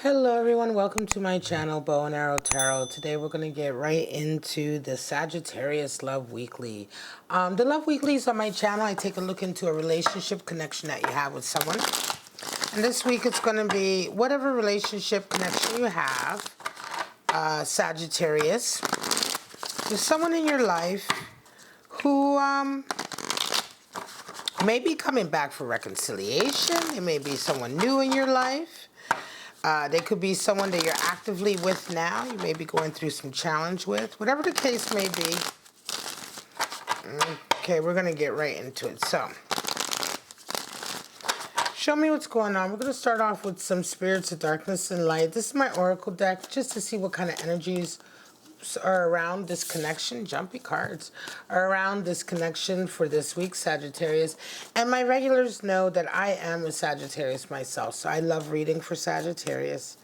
Hello everyone, welcome to my channel, Bow and Arrow Tarot. Today we're going to get right into the Sagittarius Love Weekly. The Love Weeklies on my channel, I take a look into a relationship connection that you have with someone. And this week it's going to be whatever relationship connection you have, Sagittarius. There's someone in your life who may be coming back for reconciliation. It may be someone new in your life. They could be someone that you're actively with now. You may be going through some challenge with. Whatever the case may be. Okay, we're going to get right into it. So, show me what's going on. We're going to start off with some spirits of darkness and light. This is my oracle deck just to see what kind of energies are around this connection. Jumpy cards are around this connection for this week, Sagittarius. And my regulars know that I am a Sagittarius myself, so I love reading for Sagittarius.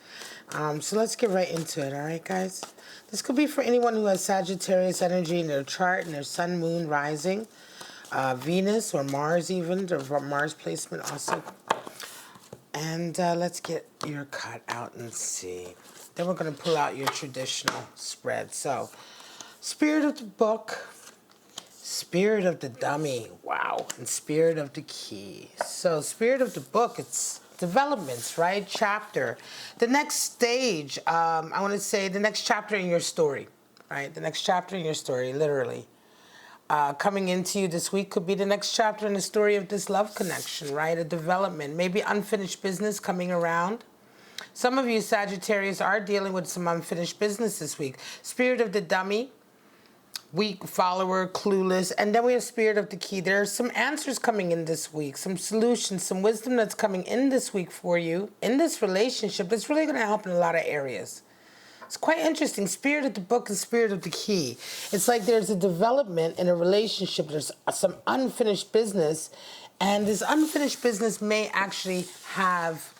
So let's get right into it, all right, guys? This could be for anyone who has Sagittarius energy in their chart, in their sun, moon, rising, Venus or Mars even, or Mars placement also. And let's get your cut out and see. Then we're going to pull out your traditional spread. So, Spirit of the Book, Spirit of the Dummy, wow, and Spirit of the Key. So, Spirit of the Book, it's developments, right? Chapter. The next stage, I want to say the next chapter in your story, right? The next chapter in your story, literally. Coming into you this week could be the next chapter in the story of this love connection, right? A development, maybe unfinished business coming around. Some of you Sagittarius are dealing with some unfinished business this week. Spirit of the Dummy, weak follower, clueless. And then we have Spirit of the Key. There are some answers coming in this week, some solutions, some wisdom that's coming in this week for you in this relationship that's really going to help in a lot of areas. It's quite interesting. Spirit of the Book and Spirit of the Key. It's like there's a development in a relationship. There's some unfinished business. And this unfinished business may actually have...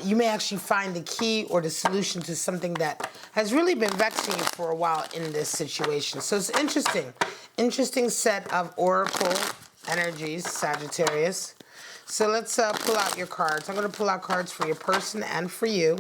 you may actually find the key or the solution to something that has really been vexing you for a while in this situation. So it's interesting. Interesting set of oracle energies, Sagittarius. So let's pull out your cards. I'm going to pull out cards for your person and for you,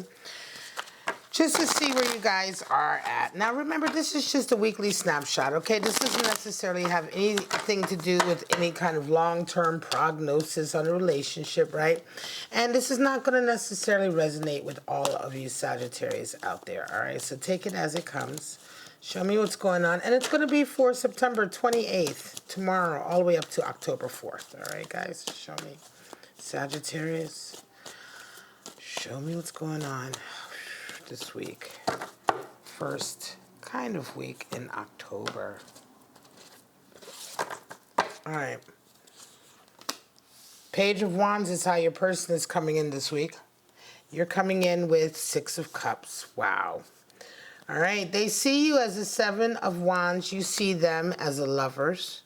just to see where you guys are at. Now, remember, this is just a weekly snapshot, okay? This doesn't necessarily have anything to do with any kind of long-term prognosis on a relationship, right? And this is not going to necessarily resonate with all of you Sagittarius out there, all right? So take it as it comes. Show me what's going on. And it's going to be for September 28th, tomorrow, all the way up to October 4th, all right, guys? Show me. Sagittarius, show me what's going on this week. First kind of week in October. All right. Page of Wands is how your person is coming in this week. You're coming in with Six of Cups. Wow. All right. They see you as a Seven of Wands. You see them as a lovers.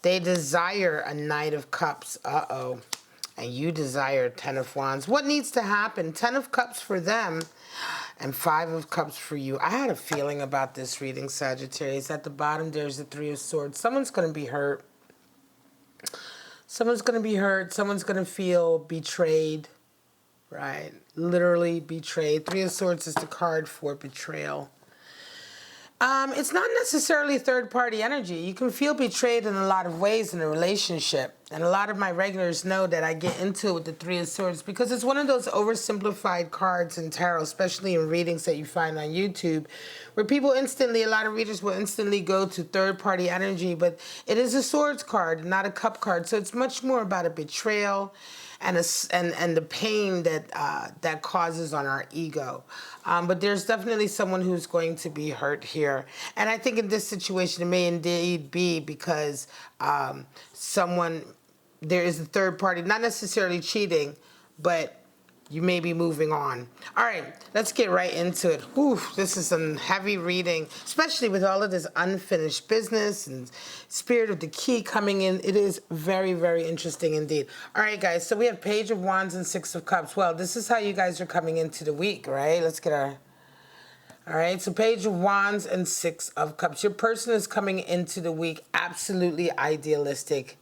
They desire a Knight of Cups. Uh-oh. And you desire Ten of Wands. What needs to happen? 10 of Cups for them. And 5 of Cups for you. I had a feeling about this reading, Sagittarius. At the bottom, there's the 3 of Swords. Someone's going to be hurt. Someone's going to be hurt. Someone's going to feel betrayed, right? Literally betrayed. 3 of Swords is the card for betrayal. It's not necessarily third-party energy. You can feel betrayed in a lot of ways in a relationship. And a lot of my regulars know that I get into it with the 3 of Swords because it's one of those oversimplified cards in tarot, especially in readings that you find on YouTube, where people instantly, a lot of readers will instantly go to third-party energy, but it is a Swords card, not a Cup card. So it's much more about a betrayal and the pain that that causes on our ego. But there's definitely someone who's going to be hurt here. And I think in this situation, it may indeed be because there is a third party, not necessarily cheating, but you may be moving on. All right, let's get right into it. Whew, this is some heavy reading, especially with all of this unfinished business and Spirit of the Key coming in. It is very, very interesting indeed. All right, guys, so we have Page of Wands and 6 of Cups. Well, this is how you guys are coming into the week, right? Let's get our... All right, so Page of Wands and 6 of Cups. Your person is coming into the week absolutely idealistic.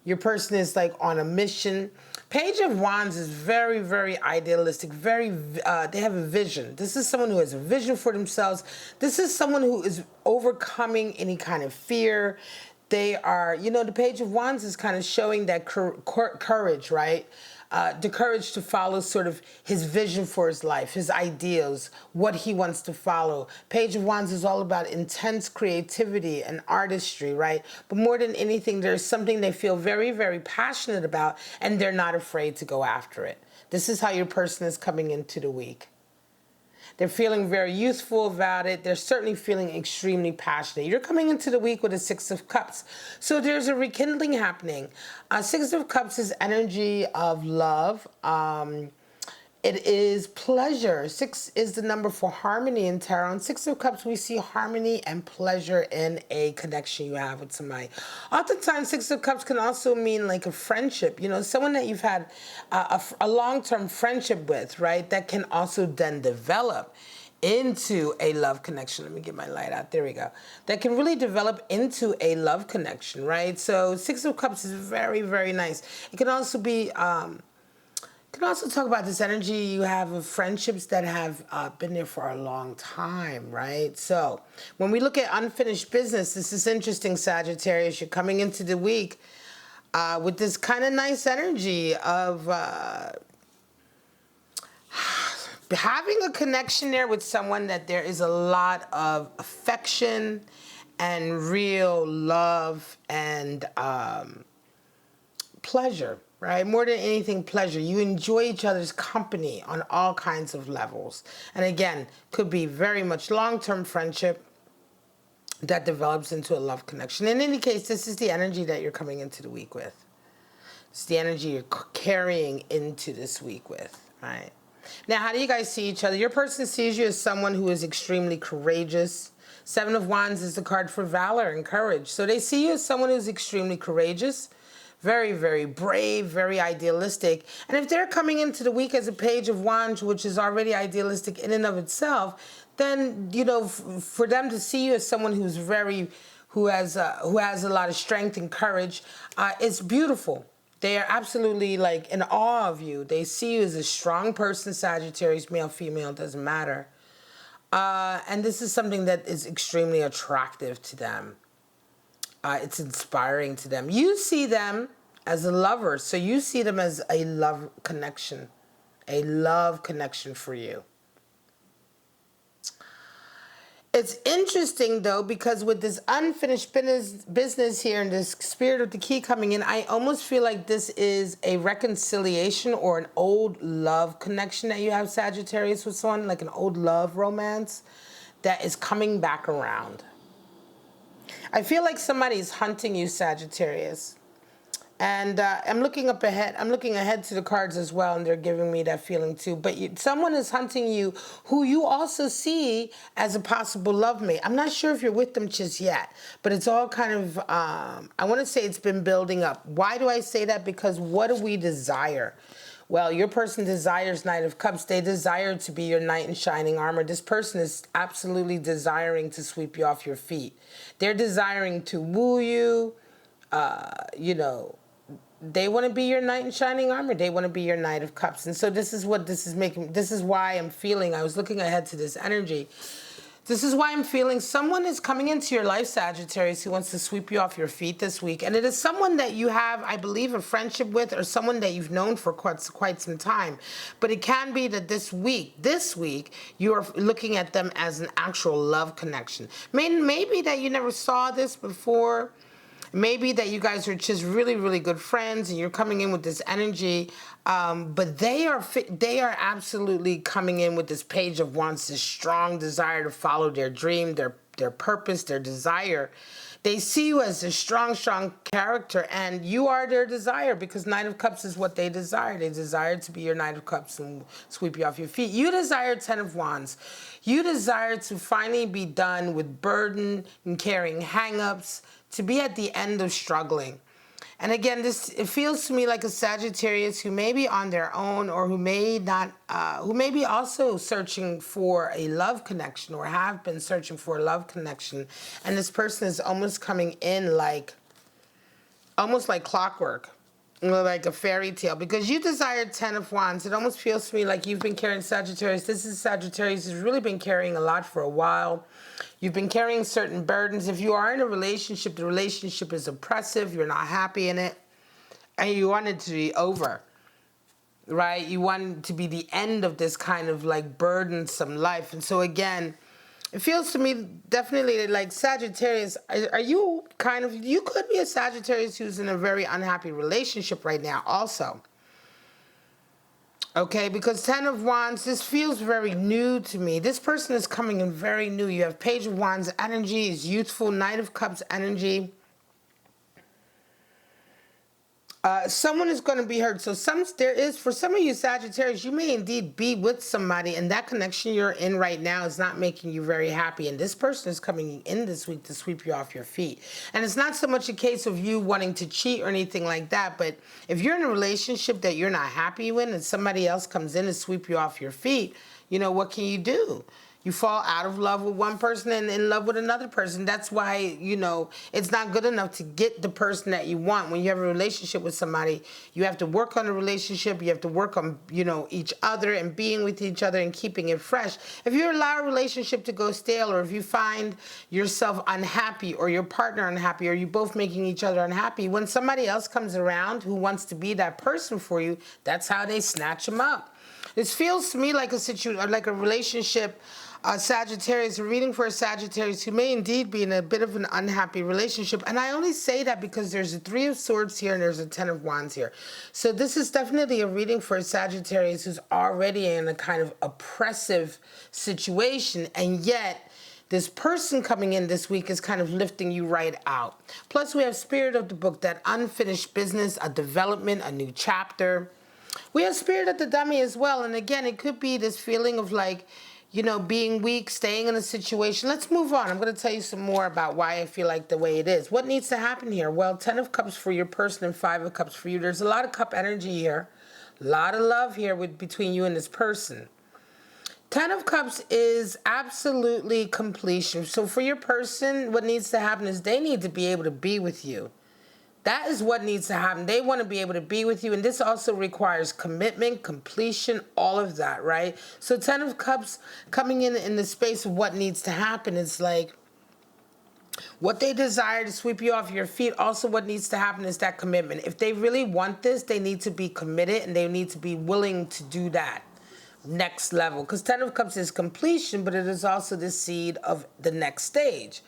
Your person is like on a mission. Page of Wands is very, very idealistic, they have a vision. This is someone who has a vision for themselves. This is someone who is overcoming any kind of fear. They are, the Page of Wands is kind of showing that courage, right? The courage to follow sort of his vision for his life, his ideals, what he wants to follow. Page of Wands is all about intense creativity and artistry, right? But more than anything, there's something they feel very, very passionate about, and they're not afraid to go after it. This is how your person is coming into the week. They're feeling very youthful about it. They're certainly feeling extremely passionate. You're coming into the week with a Six of Cups. So there's a rekindling happening. Six of Cups is energy of love. It is pleasure. 6 is the number for harmony in tarot. In Six of Cups, we see harmony and pleasure in a connection you have with somebody. Oftentimes, Six of Cups can also mean like a friendship. Someone that you've had a long-term friendship with, right? That can also then develop into a love connection. Let me get my light out. There we go. That can really develop into a love connection, right? So Six of Cups is very, very nice. It can also be... can also talk about this energy you have of friendships that have been there for a long time, right? So when we look at unfinished business, this is interesting, Sagittarius. You're coming into the week with this kind of nice energy of having a connection there with someone that there is a lot of affection and real love and pleasure. Right? More than anything, pleasure. You enjoy each other's company on all kinds of levels. And again, could be very much long-term friendship that develops into a love connection. In any case, this is the energy that you're coming into the week with. It's the energy you're carrying into this week with, right? Now, how do you guys see each other? Your person sees you as someone who is extremely courageous. Seven of Wands is the card for valor and courage. So they see you as someone who's extremely courageous, very, very brave, very idealistic. And if they're coming into the week as a Page of Wands, which is already idealistic in and of itself, then, for them to see you as someone who has a lot of strength and courage, it's beautiful. They are absolutely like in awe of you. They see you as a strong person, Sagittarius, male, female, doesn't matter. And this is something that is extremely attractive to them. It's inspiring to them. You see them as a lover, so you see them as a love connection for you. It's interesting, though, because with this unfinished business here and this Spirit of the Key coming in, I almost feel like this is a reconciliation or an old love connection that you have, Sagittarius, with someone, like an old love romance that is coming back around. I feel like somebody's hunting you, Sagittarius. And I'm looking ahead to the cards as well, and they're giving me that feeling too. But someone is hunting you who you also see as a possible love mate. I'm not sure if you're with them just yet, but it's all kind of, I want to say it's been building up. Why do I say that? Because what do we desire? Well, your person desires Knight of Cups. They desire to be your knight in shining armor. This person is absolutely desiring to sweep you off your feet. They're desiring to woo you. They want to be your knight in shining armor. They want to be your Knight of Cups. And so this is what this is making. This is why I'm feeling, I was looking ahead to this energy. This is why I'm feeling someone is coming into your life, Sagittarius, who wants to sweep you off your feet this week. And it is someone that you have, I believe, a friendship with, or someone that you've known for quite some time. But it can be that this week, you are looking at them as an actual love connection. Maybe that you never saw this before. Maybe that you guys are just really, really good friends and you're coming in with this energy. But they are absolutely coming in with this Page of Wands, this strong desire to follow their dream, their purpose, their desire. They see you as a strong, strong character, and you are their desire, because Knight of Cups is what they desire. They desire to be your Knight of Cups and sweep you off your feet. You desire Ten of Wands. You desire to finally be done with burden and carrying hang-ups, to be at the end of struggling. And again, it feels to me like a Sagittarius who may be on their own, or who may not, who may be also searching for a love connection, or have been searching for a love connection. And this person is almost coming in almost like clockwork. like a fairy tale, because you desire 10 of Wands. It almost feels to me like you've been carrying Sagittarius. This is Sagittarius has really been carrying a lot for a while. You've been carrying certain burdens. If you are in a relationship, the relationship is oppressive. You're not happy in it. And you want it to be over, right? You want it to be the end of this kind of like burdensome life. And so again, it feels to me definitely like Sagittarius, are you kind of, you could be a Sagittarius who's in a very unhappy relationship right now also. Okay, because 10 of Wands, this feels very new to me. This person is coming in very new. You have Page of Wands energy, is youthful, Knight of Cups energy. Someone is going to be hurt. So for some of you Sagittarius, you may indeed be with somebody, and that connection you're in right now is not making you very happy. And this person is coming in this week to sweep you off your feet. And it's not so much a case of you wanting to cheat or anything like that, but if you're in a relationship that you're not happy with and somebody else comes in and sweep you off your feet, you know, what can you do? You fall out of love with one person and in love with another person. That's why, you know, it's not good enough to get the person that you want. When you have a relationship with somebody, you have to work on the relationship. You have to work on, you know, each other and being with each other and keeping it fresh. If you allow a relationship to go stale, or if you find yourself unhappy or your partner unhappy, or you both making each other unhappy, when somebody else comes around who wants to be that person for you, that's how they snatch them up. This feels to me like a relationship. Sagittarius, a reading for a Sagittarius who may indeed be in a bit of an unhappy relationship. And I only say that because there's a 3 of Swords here and there's a 10 of Wands here. So this is definitely a reading for a Sagittarius who's already in a kind of oppressive situation, and yet this person coming in this week is kind of lifting you right out. Plus we have Spirit of the Book, that unfinished business, a development, a new chapter. We have Spirit of the Dummy as well. And again, it could be this feeling of like, you know, being weak, staying in a situation. Let's move on. I'm going to tell you some more about why I feel like the way it is. What needs to happen here? Well, 10 of Cups for your person and 5 of Cups for you. There's a lot of cup energy here. A lot of love here between you and this person. 10 of Cups is absolutely completion. So for your person, what needs to happen is they need to be able to be with you. That is what needs to happen. They want to be able to be with you. And this also requires commitment, completion, all of that, right? So 10 of Cups coming in the space of what needs to happen is like what they desire to sweep you off your feet. Also what needs to happen is that commitment. If they really want this, they need to be committed and they need to be willing to do that next level. Because 10 of Cups is completion, but it is also the seed of the next stage.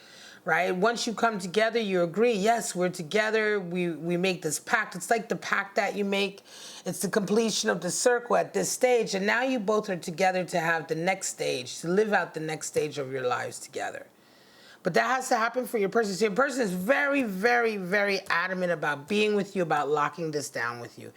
Right? Once you come together, you agree, yes, we're together, we make this pact. It's like the pact that you make. It's the completion of the circle at this stage. And now you both are together to have the next stage, to live out the next stage of your lives together. But that has to happen for your person. So your person is very, very, very adamant about being with you, about locking this down with you.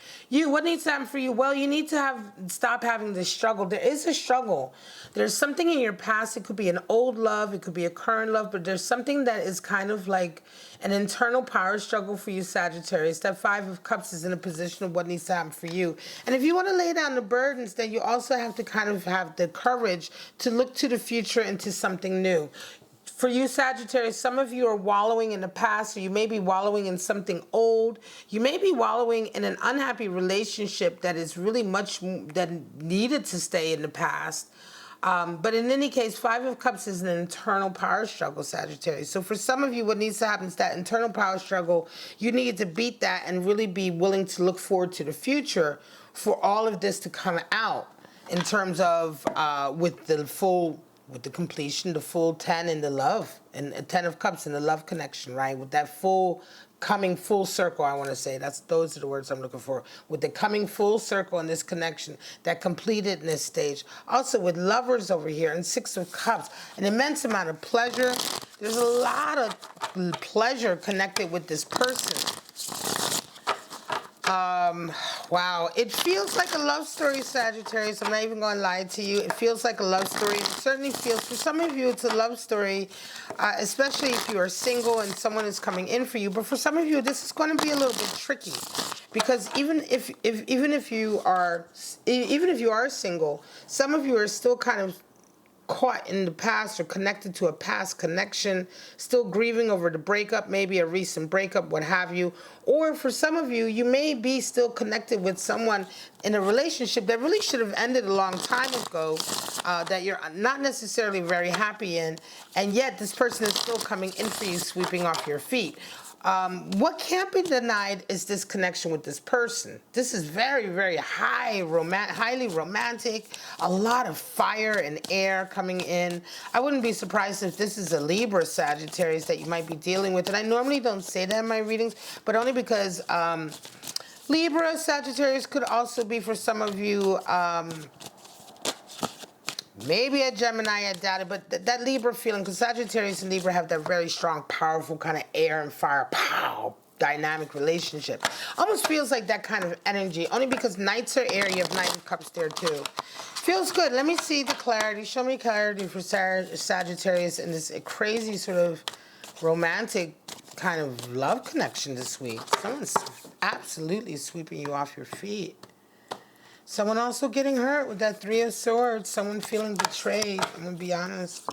What needs to happen for you? Well, you need to stop having this struggle. There is a struggle. There's something in your past. It could be an old love. It could be a current love. But there's something that is kind of like an internal power struggle for you, Sagittarius. That 5 of Cups is in a position of what needs to happen for you. And if you want to lay down the burdens, then you also have to kind of have the courage to look to the future and to something new. For you, Sagittarius, some of you are wallowing in the past, or you may be wallowing in something old. You may be wallowing in an unhappy relationship that is really much that needed to stay in the past. But in any case, 5 of Cups is an internal power struggle, Sagittarius. So for some of you, what needs to happen is that internal power struggle. You need to beat that and really be willing to look forward to the future for all of this to come out in terms of with the completion, the full 10 in the love, and 10 of Cups in the love connection, right? With that coming full circle, I want to say. Those are the words I'm looking for. With the coming full circle in this connection, that completed in this stage. Also with lovers over here and 6 of Cups, an immense amount of pleasure. There's a lot of pleasure connected with this person. Wow, it feels like a love story, Sagittarius. I'm not even going to lie to you. It feels like a love story. It certainly feels, for some of you, it's a love story, especially if you are single and someone is coming in for you. But for some of you, this is going to be a little bit tricky, because even if you are single, some of you are still kind of caught in the past or connected to a past connection, still grieving over the breakup, maybe a recent breakup, what have you. Or for some of you, you may be still connected with someone in a relationship that really should have ended a long time ago, that you're not necessarily very happy in, and yet this person is still coming in for you, sweeping off your feet. What can't be denied is this connection with this person. This is very, very highly romantic, a lot of fire and air coming in. I wouldn't be surprised if this is a Libra Sagittarius that you might be dealing with. And I normally don't say that in my readings, but only because Libra Sagittarius could also be for some of you, maybe a Gemini, I doubt it, but that Libra feeling, because Sagittarius and Libra have that very strong, powerful kind of air and fire, pow, dynamic relationship. Almost feels like that kind of energy, only because Knights are air, you have Knight of Cups there too. Feels good. Let me see the clarity. Show me clarity for Sagittarius in this crazy sort of romantic kind of love connection this week. Someone's absolutely sweeping you off your feet. Someone also getting hurt with that Three of Swords. Someone feeling betrayed. I'm going to be honest.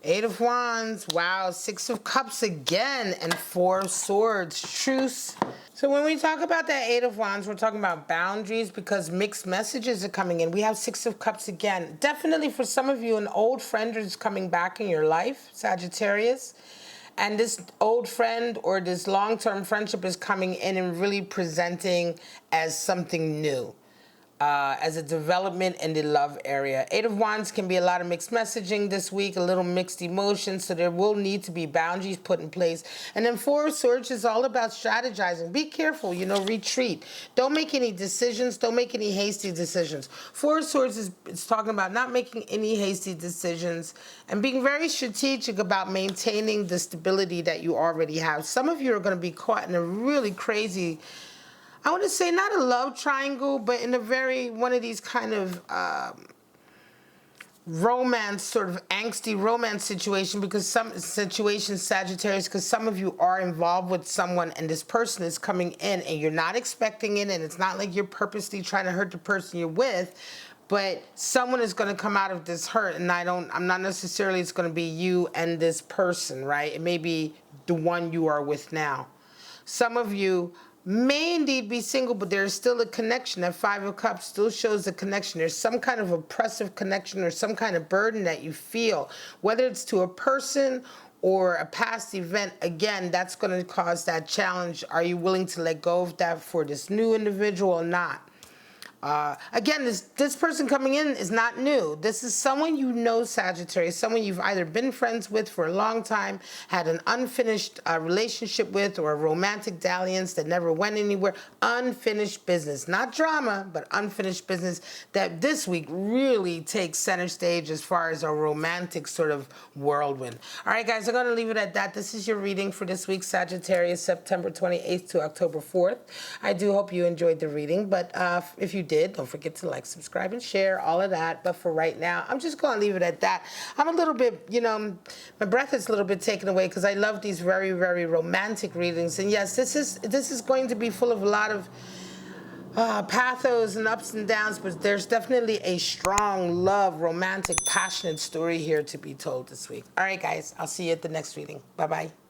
Eight of Wands. Wow. Six of Cups again. And Four of Swords. Truce. So when we talk about that Eight of Wands, we're talking about boundaries because mixed messages are coming in. We have Six of Cups again. Definitely for some of you, an old friend is coming back in your life, Sagittarius. And this old friend or this long-term friendship is coming in and really presenting as something new, as a development in the love area. Eight of Wands can be a lot of mixed messaging this week, a little mixed emotions, so there will need to be boundaries put in place. And then Four of Swords is all about strategizing. Be careful, retreat. Don't make any decisions. Don't make any hasty decisions. Four of Swords is talking about not making any hasty decisions and being very strategic about maintaining the stability that you already have. Some of you are going to be caught in a really crazy, I want to say not a love triangle, but in a one of these kind of romance, sort of angsty romance situation, because some situations, Sagittarius, because some of you are involved with someone and this person is coming in and you're not expecting it, and it's not like you're purposely trying to hurt the person you're with, but someone is going to come out of this hurt, and I'm not necessarily it's going to be you and this person, right? It may be the one you are with now. Some of you may indeed be single, but there's still a connection. That Five of Cups still shows a connection. There's some kind of oppressive connection or some kind of burden that you feel, whether it's to a person or a past event. Again, that's going to cause that challenge. Are you willing to let go of that for this new individual or not? Again, this person coming in is not new. This is someone you know, Sagittarius, someone you've either been friends with for a long time, had an unfinished relationship with, or a romantic dalliance that never went anywhere. Unfinished business. Not drama, but unfinished business that this week really takes center stage as far as a romantic sort of whirlwind. All right, guys, I'm going to leave it at that. This is your reading for this week, Sagittarius, September 28th to October 4th. I do hope you enjoyed the reading, but if you did, don't forget to like, subscribe, and share, all of that. But for right now, I'm just going to leave it at that. I'm a little bit, my breath is a little bit taken away because I love these very, very romantic readings. And yes, this is going to be full of a lot of pathos and ups and downs, but there's definitely a strong love, romantic, passionate story here to be told this week. All right, guys, I'll see you at the next reading. Bye-bye.